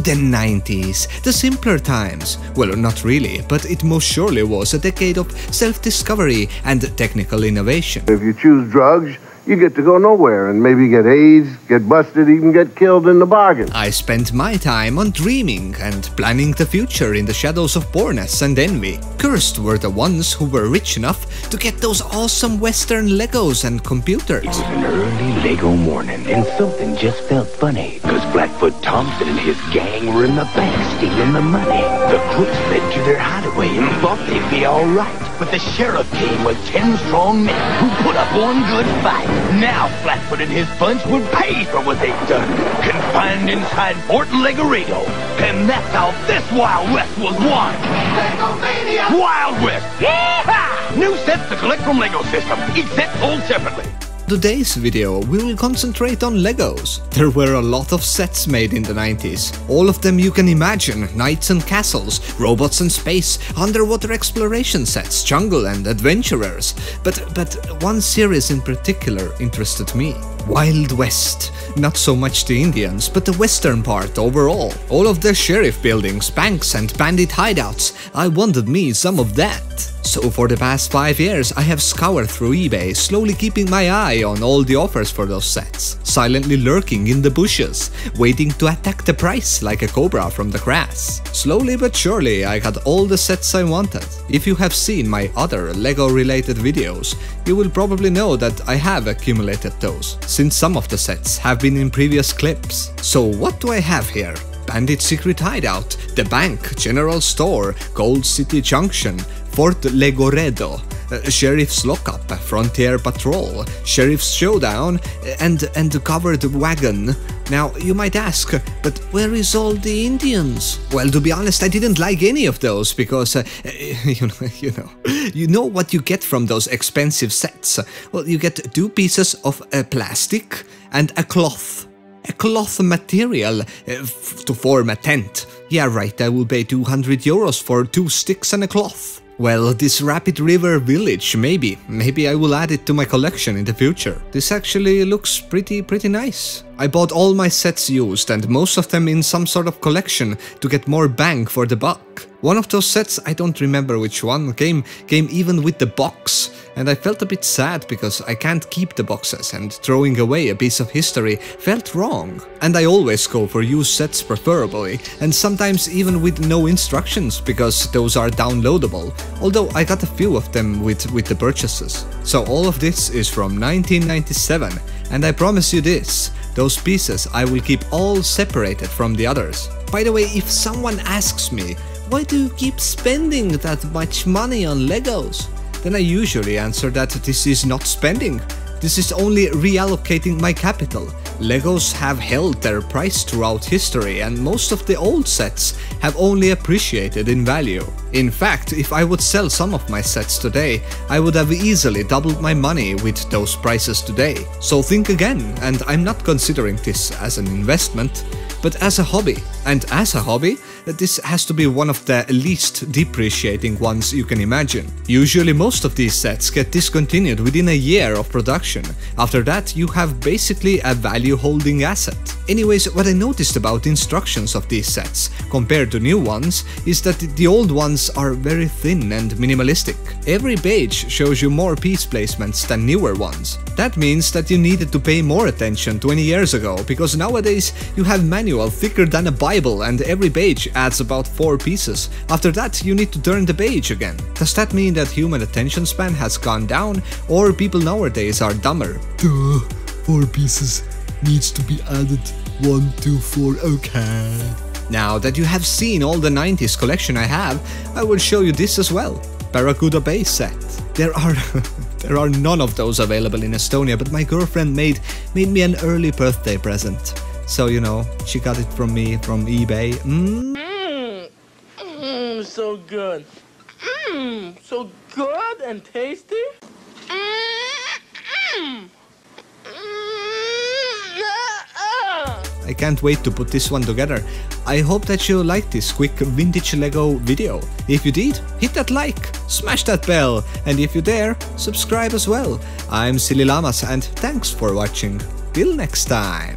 the 90s, the simpler times. Well, not really, but it most surely was a decade of self-discovery and technical innovation. If you choose drugs, you get to go nowhere and maybe get AIDS, get busted, even get killed in the bargain. I spent my time on dreaming and planning the future in the shadows of poorness and envy. Cursed were the ones who were rich enough to get those awesome Western Legos and computers. It was an early Lego morning, and something just felt funny, because Blackfoot Thompson and his gang were in the bank stealing the money. The crooks fled to their hideaway and thought they'd be all right, but the sheriff came with 10 strong men who put up one good fight. Now Blackfoot and his bunch would pay for what they've done, confined inside Fort Legoredo. And that's how this Wild West was won. Legomania! Wild West! Yeehaw! New sets to collect from Lego System. Each set sold separately. Today's video, we will concentrate on Legos. There were a lot of sets made in the 90s. All of them you can imagine: knights and castles, robots and space, underwater exploration sets, jungle and adventurers. But one series in particular interested me. Wild West. Not so much the Indians, but the western part overall. All of the sheriff buildings, banks and bandit hideouts. I wanted me some of that. So for the past 5 years I have scoured through eBay, slowly keeping my eye on all the offers for those sets, silently lurking in the bushes, waiting to attack the price like a cobra from the grass. Slowly but surely I got all the sets I wanted. If you have seen my other Lego related videos, you will probably know that I have accumulated those, since some of the sets have been in previous clips. So what do I have here? Bandit Secret Hideout, the Bank, General Store, Gold City Junction, Fort Legoredo, Sheriff's Lockup, Frontier Patrol, Sheriff's Showdown, and the Covered Wagon. Now, you might ask, but where is all the Indians? Well, to be honest, I didn't like any of those because, you know what you get from those expensive sets. Well, you get 2 pieces of plastic and a cloth. A cloth material to form a tent. Yeah, right, I will pay 200 euros for 2 sticks and a cloth. Well, this Rapid River Village, maybe I will add it to my collection in the future. This actually looks pretty nice. I bought all my sets used and most of them in some sort of collection to get more bang for the buck. One of those sets, I don't remember which one, came even with the box, and I felt a bit sad because I can't keep the boxes and throwing away a piece of history felt wrong. And I always go for used sets preferably, and sometimes even with no instructions because those are downloadable, although I got a few of them with the purchases. So all of this is from 1997, and I promise you this, those pieces I will keep all separated from the others. By the way, if someone asks me, why do you keep spending that much money on Legos? Then I usually answer that this is not spending. This is only reallocating my capital. Legos have held their price throughout history and most of the old sets have only appreciated in value. In fact, if I would sell some of my sets today, I would have easily doubled my money with those prices today. So think again, and I'm not considering this as an investment, but as a hobby. And as a hobby, this has to be one of the least depreciating ones you can imagine. Usually most of these sets get discontinued within a year of production. After that, you have basically a value holding asset. Anyways, what I noticed about instructions of these sets, compared to new ones, is that the old ones are very thin and minimalistic. Every page shows you more piece placements than newer ones. That means that you needed to pay more attention 20 years ago, because nowadays you have manual thicker than a Bible and every page adds about 4 pieces. After that, you need to turn the page again. Does that mean that human attention span has gone down, or people nowadays are dumber? Duh, 4 pieces needs to be added 1, 2, 4, okay. Now that you have seen all the 90s collection I have, I will show you this as well. Barracuda Bay set. There are none of those available in Estonia, but my girlfriend made me an early birthday present. So, you know, she got it from me from eBay. So good. So good and tasty. I can't wait to put this one together. I hope that you liked this quick vintage Lego video. If you did, hit that like, smash that bell, and if you dare, subscribe as well. I'm SillyLlamaz and thanks for watching. Till next time.